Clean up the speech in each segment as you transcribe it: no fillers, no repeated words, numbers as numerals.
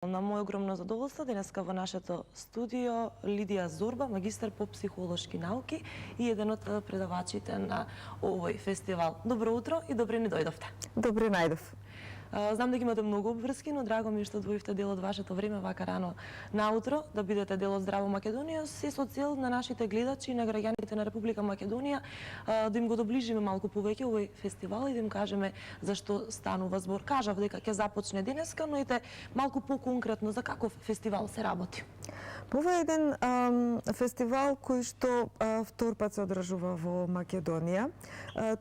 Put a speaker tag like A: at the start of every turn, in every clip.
A: На моje огромно задоволство денеска во нашето студио Лидија Зорба, магистар по психолошки науки и еден од предавачите на овој фестивал. Добро утро и добре ни дојдовте.
B: Добре најдов.
A: Знам дека имате многу обврски, но драго ми е што одвоивте дел од вашето време вака рано наутро да бидете дел од Здраво Македонија, се со цел на нашите гледачи и на граѓаните на Република Македонија да им го доближиме малку повеќе овој фестивал и да им кажеме зашто станува збор. Кажав дека ќе започне денеска, но ете малку поконкретно за каков фестивал се работи.
B: Ова е еден фестивал кој што втор пат се одржува во Македонија.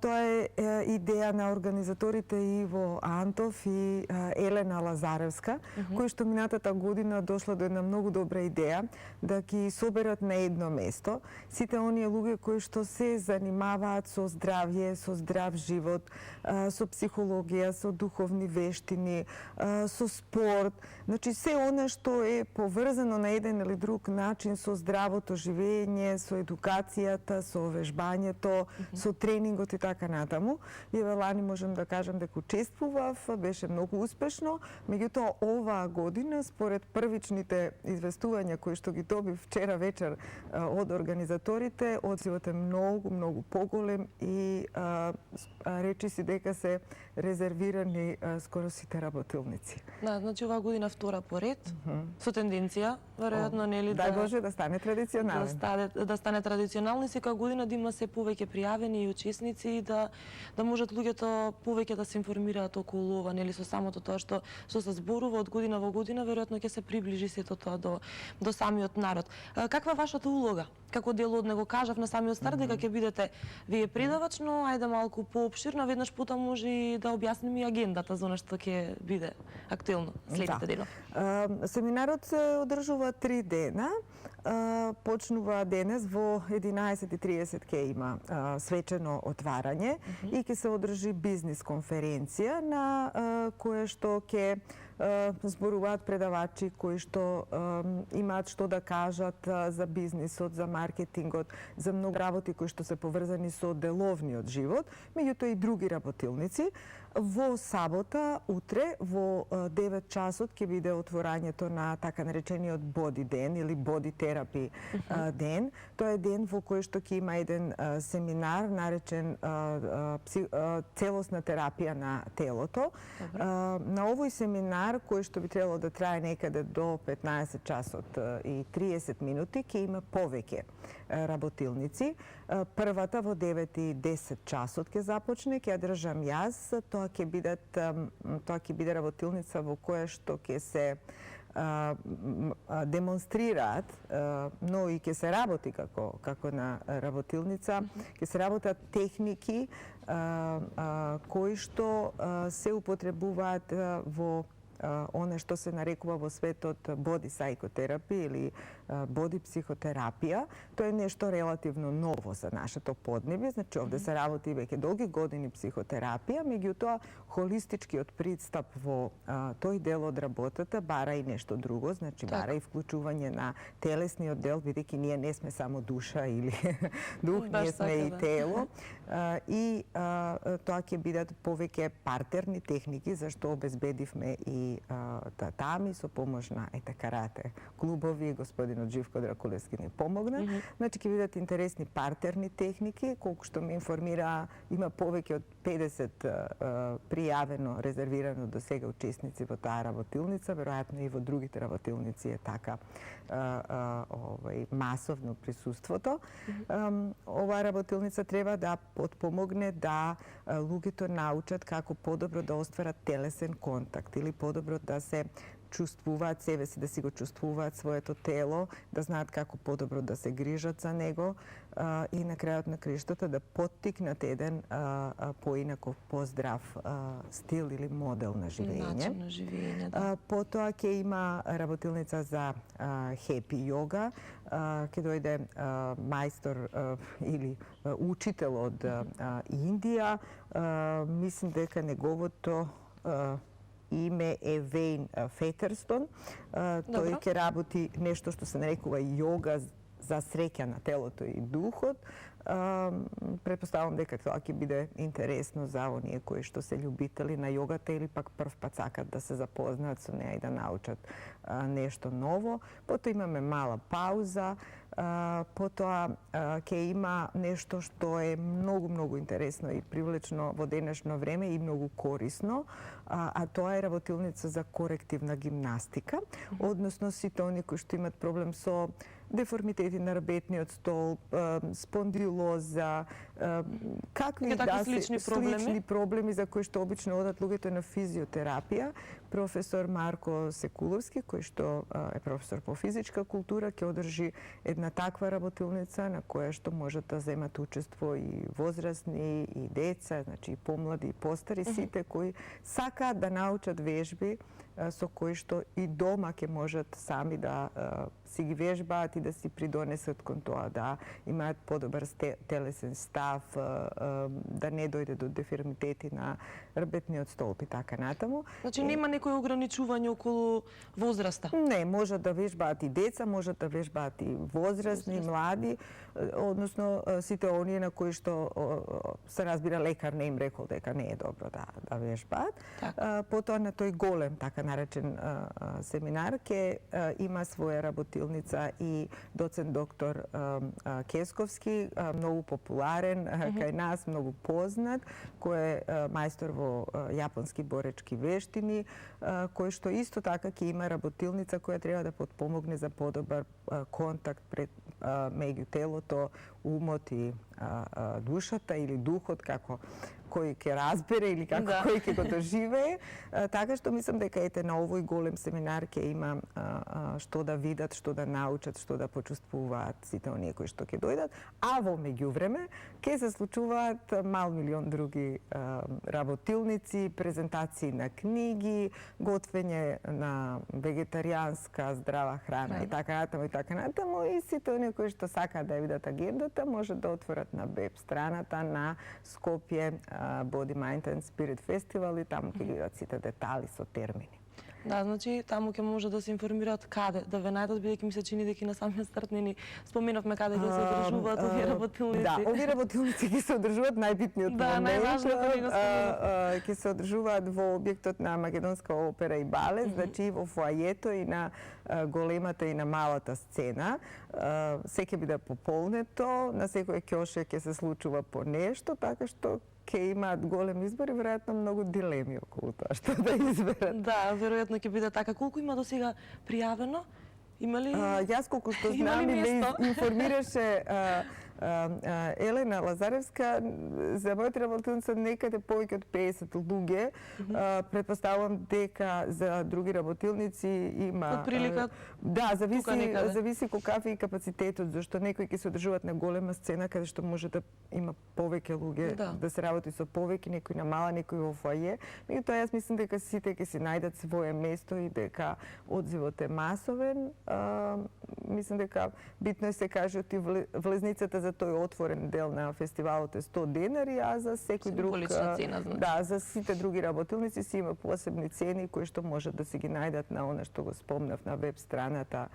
B: Тоа е идеја на организаторите Иво Антов и Елена Лазаревска, кои што минатата година дошла до една многу добра идеја да ги соберат на едно место сите оние луѓе кои што се занимаваат со здравје, со здрав живот, со психологија, со духовни вештини, со спорт, значи се она што е поврзано на еден или друг начин со здравото живење, со едукацијата, со вежбањето, со тренингот и така натаму. И лани можам да кажам дека учествував, беше многу успешно, меѓутоа оваа година според првичните известувања кои што ги добив вчера вечер од организаторите, одзивот е многу поголем и речи си дека се резервирани скоро сите работилници.
A: Да, значи оваа година втора поред, со тенденција, веројатно нели
B: дај Боже да стане традиционален.
A: Да стане традиционални, секоја година да има се повеќе пријавени и учесници и да можат луѓето повеќе да се информираат околу ова, нели со самото тоа што се зборува од година во година, веројатно ќе се приближи сето тоа до самиот народ. Каква е вашата улога? Како дел од него кажав на самиот старт дека ќе бидете вие предавач, но ајде малку поопширно, веднаш потоа може и да објасниме и агендата за она што ќе биде актуелно следните денови.
B: Семинарот се одржува 3 дена. Почнува денес во 11:30 ќе има свечено отварање и ќе се одржи бизнис конференција на која што ќе зборуваат предавачи кои што имаат што да кажат за бизнисот, за маркетингот, за многу работи кои што се поврзани со деловниот живот, меѓутоа и други работилници. Во сабота, утре, во 9 часот ќе биде отворањето на така наречениот боди ден или боди терапи ден. Тоа е ден во кој што ќе има еден семинар наречен целосна терапија на телото. На овој семинар, кој што би требало да трае некаде до 15 часот и 30 минути, ќе има повеќе работилници. Првата во 9:10 часот ќе започне, ќе ја држам јас. Тоа ќе биде работилница во која што ќе се демонстрираат, но и ќе се работи како на работилница, ќе се работат техники кои што се употребуваат во она што се нарекува во светот боди психотерапија или боди психотерапија. Тоа е нешто релативно ново за нашето поднебје, значи овде се работи веќе долги години психотерапија, меѓутоа холистичкиот пристап во тој дел од работата бара и нешто друго, значи бара и вклучување на телесниот дел, бидејќи ние не сме само душа или дух, ние сме и тело. И тоа ќе бидат повеќе партерни техники зашто обезбедивме и татами со помош на карате клубови, господинот Живко Дракулевски ни помогна. Значи ќе бидат интересни партерни техники, колку што ме информира, има повеќе од 50 пријавено, резервирано до сега учесници во таа работилница, веројатно и во другите работилници е така масовно присуството. Оваа работилница треба да потпомогне да луѓето научат како подобро да остварат телесен контакт или подобро да се чувствуваат себе си, да си го чувствуваат своето тело, да знаат како подобро да се грижат за него и на крајот на криштата да поттикнат еден поинаков, поздрав стил или модел на живење.
A: Начин на живење, да.
B: Потоа ќе има работилница за хепи йога, ќе дојде мајстор или учител од Индија. Мислам дека неговото име е Вейн Фетерстон. Тој ќе работи нешто што се нарекува јога за среќа на телото и духот, претпоставувам дека тоа ќе биде интересно за оние кои што се љубители на јогата или пак прв пат сакат да се запознаат со неа и да научат нешто ново. Потоа имаме мала пауза, потоа ќе има нешто што е многу интересно и привлечно во денешно време и многу корисно, а тоа е работилница за корективна гимнастика, односно сите оние кои што имат проблем со деформитети на рабетниот столб, спондилоза, какви слични проблеми за кои што обично одат луѓето на физиотерапија. Професор Марко Секуловски, кој што е професор по физичка култура, ќе одржи една таква работилница на која што можат да земат учество и возрастни, и деца, значи и помлади, и постари, сите кои сакаат да научат вежби со кои што и дома ќе можат сами да си ги вежбаат и да си придонесат кон тоа, да имаат подобар телесен став, да не дојде до деформитети на рабетниот столб и така натаму.
A: Значи нема некои ограничување околу возраста?
B: Не, можат да вежбаат и деца, можат да вежбаат и возрастни, и млади, односно сите оние на кои што се разбира лекар не им рекол дека не е добро да вежбаат. Потоа на тој голем, така наречен семинар, ќе има своја работилница и доцент доктор Кесковски, многу популарен кај нас, многу познат, кој е мајстор во јапонски боречки вештини, кој што исто така ќе има работилница која треба да потпомогне за подобар контакт меѓу телото, умот и душата или духот, како кој ќе разбере или како кој ќе го доживее. Така што мислам дека ете на овој голем семинар ќе има што да видат, што да научат, што да почувствуваат сите оние кои што ќе дојдат, а во меѓувреме ќе се случуваат мал милион други работилници, презентации на книги, готвење на вегетаријанска здрава храна и така натаму и сите оние кои што сакаат да видат агендата можат да отворат на веб страната на Скопје Body, Mind and Spirit Festival и таму ќе видат сите детали со термини.
A: Да, значи таму ќе може да се информираат каде да ве најдат, бидејќи ми се чини дека на самиот старт не ни споменавме каде ќе се одржуваат овие работилници.
B: Да, овие работилници ќе се одржуваат најбитниот момент.
A: Најважното ни го споменав.
B: Ќе се одржуваат во објектот на Македонска опера и балет, значи во фоајето и на големата и на малата сцена. Се ќе биде пополнето, на секој ќоше ќе се случува по нешто, така што ќе имаат голем избор и веројатно многу дилеми околу тоа што да изберат.
A: Да, веројатно ќе биде така. Колку има досега пријавено? Има ли?
B: Јас колку што знам и ме информираше Елена Лазаревска, за мојата работилница некаде повеќе од 50 луѓе. Претпоставувам дека за други работилници има...
A: Од прилика?
B: Да, зависи колкав е капацитетот, зашто некои ќе се одржуваат на голема сцена каде што може да има повеќе луѓе, да се работи со повеќе, некои на мала, некои во фоаје. Меѓутоа јас мислам дека сите ќе си најдат своје место и дека одзивот е масовен. Мислам дека битно е се каже и влезницата за тој отворен дел на фестивалот е 100 денари, а за секој друг...
A: цена, значи.
B: Да, за сите други работилници си има посебни цени кои што можат да си ги најдат на она што го спомнав на веб страната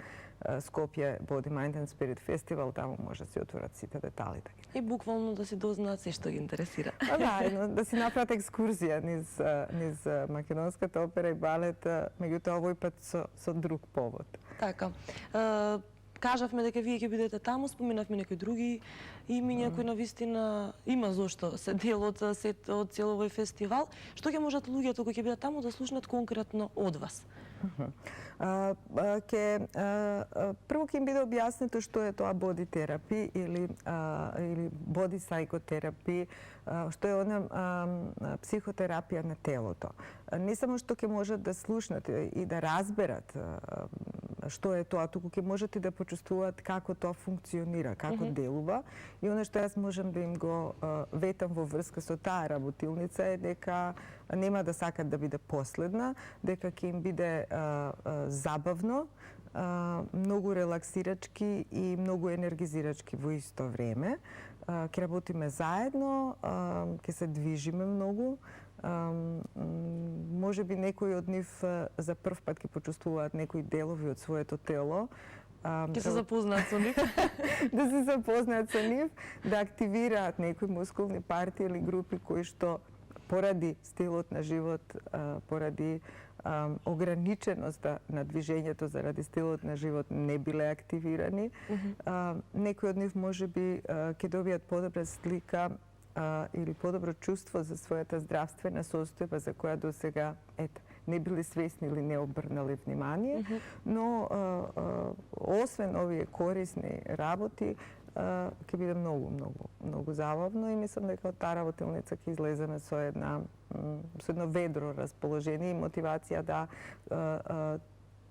B: Скопје Body, Mind and Spirit Festival, таму може да се отворат сите детали.
A: И буквално да си дознаат се што ги интересира.
B: Да, да си направат екскурзија низ Македонската опера и балет, меѓутоа овој пат со друг повод.
A: Така. Кажавме дека вие ќе бидете таму, споменавме некои други имиња кои навистина има зошто се дел од цел овој фестивал. Што ќе можат луѓето кои ќе бидат таму да слушнат конкретно од вас?
B: Прво ќе им биде објаснето што е тоа боди терапи или боди сајкотерапи, што е она психотерапија на телото. Не само што ќе можат да слушнат и да разберат што е тоа, туку ќе можете да почувствуваат како тоа функционира, како делува. И она што јас можам да им го ветам во врска со таа работилница е дека нема да сакат да биде последна, дека ќе им биде забавно, многу релаксирачки и многу енергизирачки во исто време. Ќе работиме заедно, ќе се движиме многу. Може би некои од нив за прв пат ќе почувствуваат некои делови од своето тело,
A: Ќе се запознаат со нив.
B: да се запознаат со нив, да активираат некои мускулни партии или групи кои што поради стилот на живот, поради ограниченоста на движењето заради стилот на живот не биле активирани. Некои од нив можеби ќе добијат подобра слика или подобро чувство за својата здравствена состојба за која до сега не биле свесни или не обрнале внимание, но освен овие корисни работи, ќе биде многу забавно и мислам дека од таа работилница ќе излеземе со едно ведро расположение и мотивација да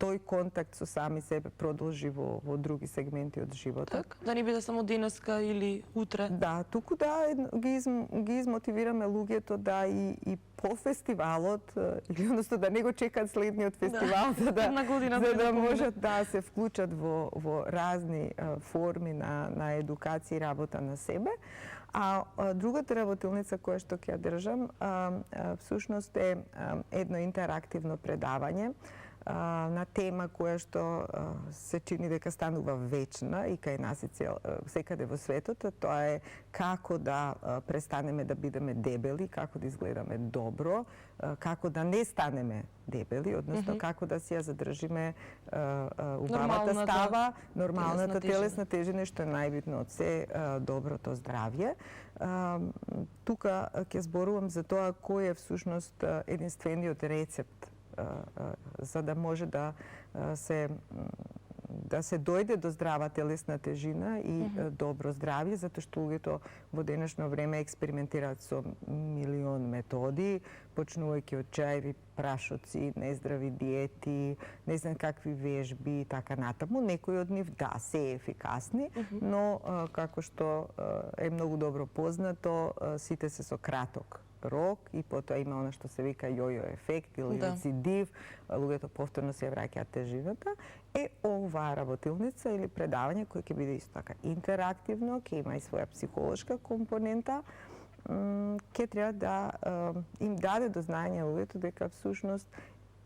B: тој контакт со сами себе продолжи во други сегменти од животот.
A: Так, да не биде само денеска или утре.
B: Да, туку да ги измотивираме луѓето да и по фестивалот, или односно да не го чекат следниот фестивал, за да можат да се вклучат во разни форми на едукација и работа на себе. А другата работилница која што ќе ја држам, всушност е едно интерактивно предавање на тема која што се чини дека станува вечна и кај нас и секаде во светот, тоа е како да престанеме да бидеме дебели, како да изгледаме добро, како да не станеме дебели, односно како да си ја задржиме убавата става, нормалната телесна тежина, што е најбитно од се, доброто здравје. Тука ќе зборувам за тоа кој е всушност единствениот рецепт за да може да се дојде до здрава телесна тежина и добро здравје, затоа што луѓето во денешно време експериментираат со милион методи, почнувајќи од чаеви прашоци, нездрави диети, не знам какви вежби и така натаму. Некои од нив да се ефикасни, но како што е многу добро познато, сите се со краток рок и потоа има она што се вика јојо ефект или рецидив, луѓето повторно се враќаат тежината. Оваа работилница или предавање кој ќе биде исто така интерактивно, ќе има и своја психолошка компонента, ќе треба да им даде до знаење луѓето дека всушност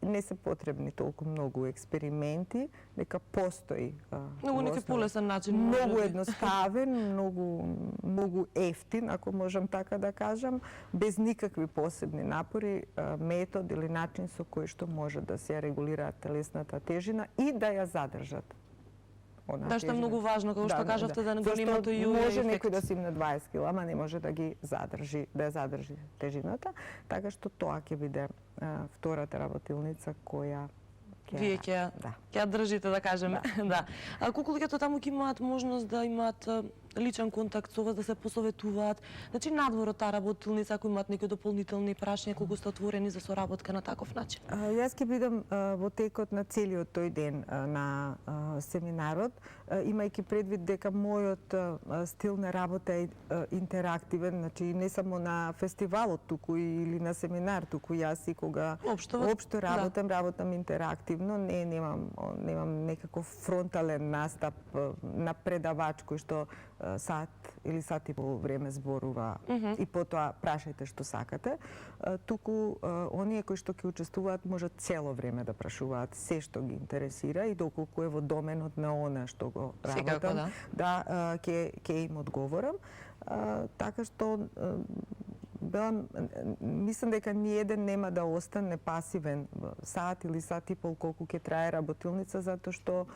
B: не се потребни толку многу експерименти, дека постои
A: многу неки полесен начин,
B: многу едноставен, многу ефтин, ако можам така да кажам, без никакви посебни напори, метод или начин со кој што може да се регулира телесната тежина и да ја задржат.
A: Да, што е многу важно, како што кажавте, да не го нема тој јојо ефект.
B: Може некој да си на 20 кг, ама не може да ги задржи, да ја задржи тежината, така што тоа ќе биде втората работилница која
A: вие ќе ја држите, да кажеме. Да. А колку луѓето таму ќе имаат можност да имаат личен контакт со вас, да се посоветуваат? Значи надвор од таа работилница, ако имаат некои дополнителни прашања, колку сте отворени за соработка на таков начин?
B: Јас ќе бидам во текот на целиот тој ден на семинарот, имајќи предвид дека мојот стил на работа е интерактивен, значи не само на фестивалот туку или на семинар, туку јас и кога општо работам интерактивно, немам некаков фронтален настап на предавач кој што сат или сат и пол време зборува и потоа прашајте што сакате. Туку оние кои што ќе учествуваат можат цело време да прашуваат се што ги интересира и доколку е во доменот на она што го работам, ќе им одговорам. Така што мислам дека ниеден нема да остане пасивен сат или сат и пол колку ќе трае работилница, затоа што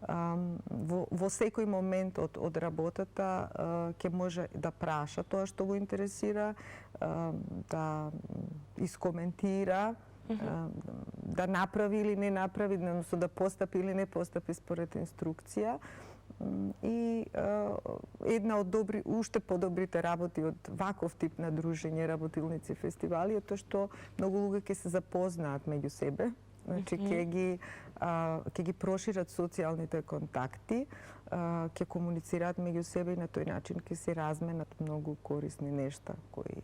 B: во секој момент од работата ќе може да праша тоа што го интересира, да искоментира, да направи или не направи, односно да постапи или не постапи според инструкција. И една од уште подобрите работи од ваков тип на дружење, работилници, фестивали е тоа што многу луѓе ќе се запознаат меѓу себе. Значи ќе ги прошират социјалните контакти, ќе комуницираат меѓу себе и на тој начин ќе се разменат многу корисни нешта кои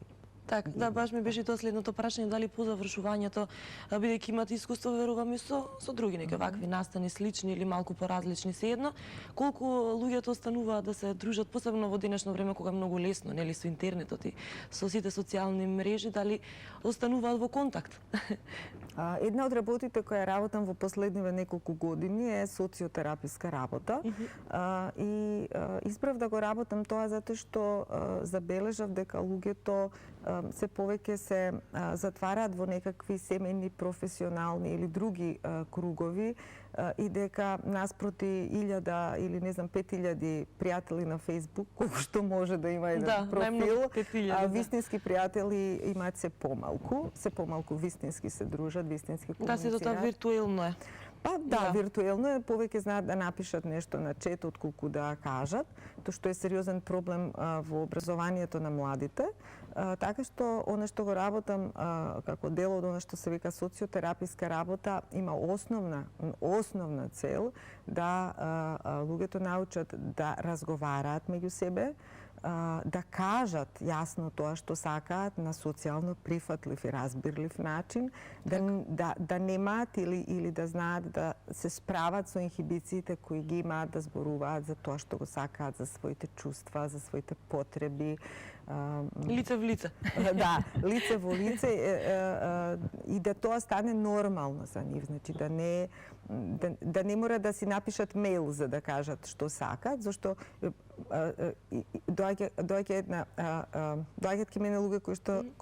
A: Така, да, баш ми беше тоа следното прашање, дали по завршувањето, бидејќи имате искуство, верувам и со други неки вакви настани, слични или малку поразлични, сеедно, колку луѓето остануваат да се дружат, посебно во денешно време кога е многу лесно, нели, со интернетот и со сите социјални мрежи, дали остануваат во контакт?
B: Една од работите која работам во последниве неколку години е социотераписка работа. И избрав да го работам тоа затоа што забележав дека луѓето се повеќе се затвараат во некакви семејни, професионални или други кругови и дека наспроти 1000 или не знам 5000 пријатели на Facebook, колку што може да има еден профил, вистински пријатели имаат се помалку вистински се дружат, вистински комуницираат.
A: Да, се тоа виртуелно е.
B: Па да, виртуелно е, повеќе знаат да напишат нешто на чет отколку да кажат, тоа што е сериозен проблем во образованието на младите. Така што она што го работам како дел од она што се вика социотераписка работа има основна цел да луѓето научат да разговараат меѓу себе, да кажат јасно тоа што сакаат на социјално прифатлив и разбирлив начин, да немаат или да знаат да се справат со инхибициите кои ги имаат, да зборуваат за тоа што го сакаат, за своите чувства, за своите потреби.
A: Лице в лице.
B: Да, лице во лице и да тоа стане нормално за нив, значи да не мора да си напишат мејл за да кажат што сакаат, зашто доаѓаат ке мене луѓе кои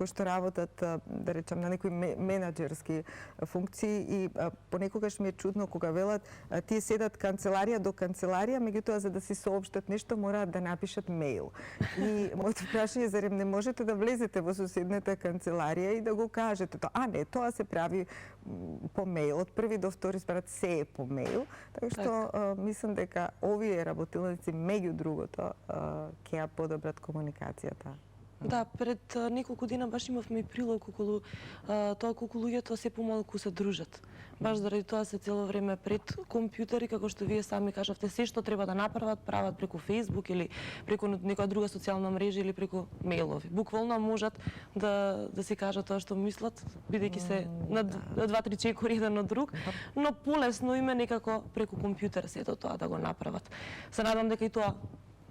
B: што работат, да речам, на некои менаџерски функции и понекогаш ми е чудно кога велат тие седат канцеларија до канцеларија, меѓутоа за да си соопштат нешто мораат да напишат мејл. И моето прашање, зарем не можете да влезете во соседната канцеларија и да го кажете тоа? Не, тоа се прави по мејл. Од први до втори според се е по мејл. Така што мислам дека овие работилници меѓу другото ќе ја подобрат комуникацијата.
A: Да, пред неколку дена баш имавме и прилог околу тоа колку луѓето се помалку се дружат. Баш заради тоа се цело време пред компјутери, како што вие сами кажавте, се што треба да направат, прават преку Facebook или преку некоја друга социјална мрежа или преку мејлови. Буквално можат да си кажат тоа што мислат, бидејќи се на 2-3 чекори еден од друг, но полесно им е некако преку компјутер сето тоа да го направат. Се надам дека и тоа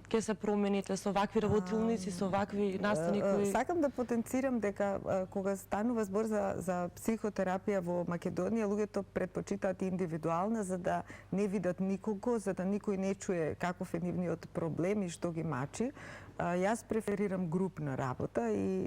A: ќе се промените со вакви работилници, со вакви настани кои...
B: Сакам да потенцирам дека кога станува збор за психотерапија во Македонија, луѓето предпочитаат индивидуална за да не видат никого, за да никој не чуе каков е нивниот проблем и што ги мачи. Јас преферирам групна работа и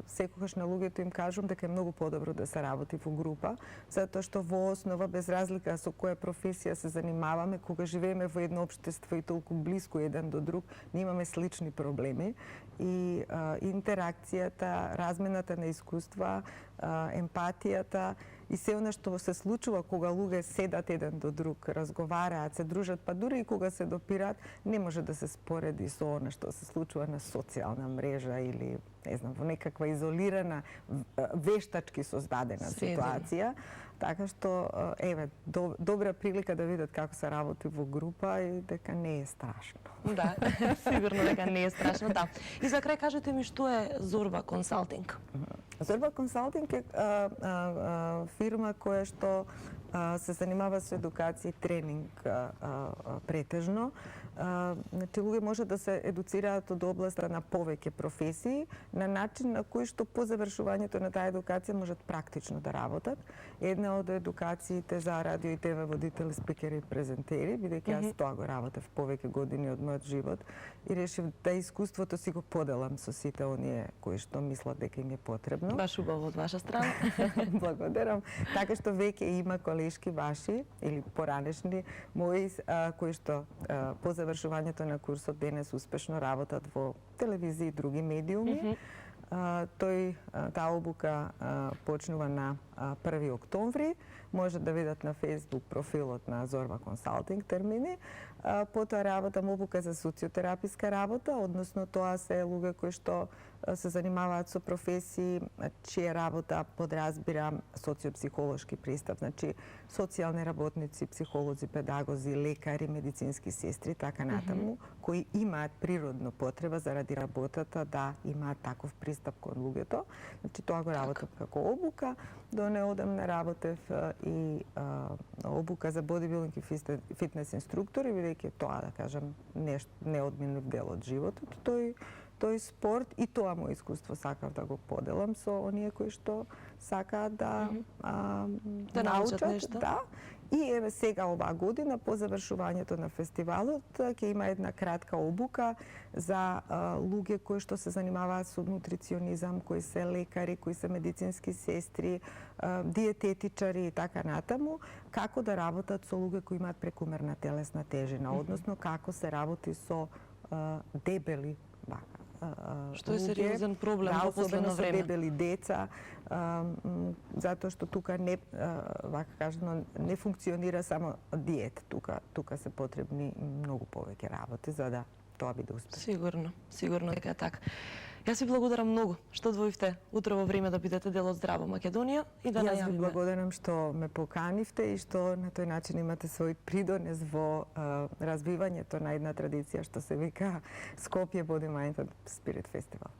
B: секогаш на луѓето им кажам дека е многу подобро да се работи во група, затоа што во основа, без разлика со која професија се занимаваме, кога живееме во едно општество и толку близко еден до друг, ние имаме слични проблеми и интеракцијата, размената на искуства, емпатијата и се она што се случува кога луѓе седат еден до друг, разговараат, се дружат, па дури и кога се допираат, не може да се спореди со она што се случува на социјална мрежа или, не знам, во некаква изолирана, вештачки создадена ситуација. Така што, еве, добра прилика да видат како се работи во група и дека не е страшно.
A: Да, сигурно дека не е страшно, да. И за крај кажете ми што е Зорба консалтинг?
B: Зорба консалтинг е фирма која што се занимава со едукација и тренинг претежно. Значи, луѓе може да се едуцираат од областа на повеќе професии, на начин на кој што по завршувањето на таа едукација можат практично да работат. Една од едукациите за радио и ТВ водители, спикери и презентери, бидејќи јас тоа го работев повеќе години од мојот живот и решив да искуството си го поделам со сите оние кои што мислат дека им е потребно.
A: Баш убаво од ваша страна.
B: Благодарам. Така што веќе има колешки ваши или поранешни мои кои што по завршувањето на курсот денес успешно работат во телевизија и други медиуми. Таа обука почнува на 1 октомври. Може да видат на Facebook профилот на Зорба Консалтинг термини. Потоа работам обука за социотераписка работа, односно тоа се луѓе кои што се занимаваат со професии чија работа подразбира социопсихолошки пристап, значи социјални работници, психолози, педагози, лекари, медицински сестри, така натаму, кои имаат природно потреба заради работата да имаат таков пристап кон луѓето. Значи тоа го работам како обука. До неодамна работев и обука за бодибилдинг и фитнес инструктори, бидејќи тоа, да кажам, неодменлив дел од животот. Тој спорт и тоа мој искуство сакав да го поделам со оние кои што сакаат да научат
A: нешто.
B: Да. И еве сега оваа година по завршувањето на фестивалот ќе има една кратка обука за луѓе кои што се занимаваат со нутриционизам, кои се лекари, кои се медицински сестри, диететичари и така натаму, како да работат со луѓе кои имаат прекумерна телесна тежина, односно како се работи со дебели
A: Што е сериозен проблем во последно
B: особено
A: време.
B: со дебели деца, затоа што тука не, вака кажано, не функционира само диет. Тука се потребни многу повеќе работи за да тоа биде успех.
A: Сигурно дека е така. Јас ви благодарам многу што одвоивте утре во време да бидете дел од Здраво Македонија и да
B: Јас ви
A: најавиме.
B: благодарам што ме поканивте и што на тој начин имате свој придонес во развивањето на една традиција што се вика Скопје Body Mind and Spirit Festival.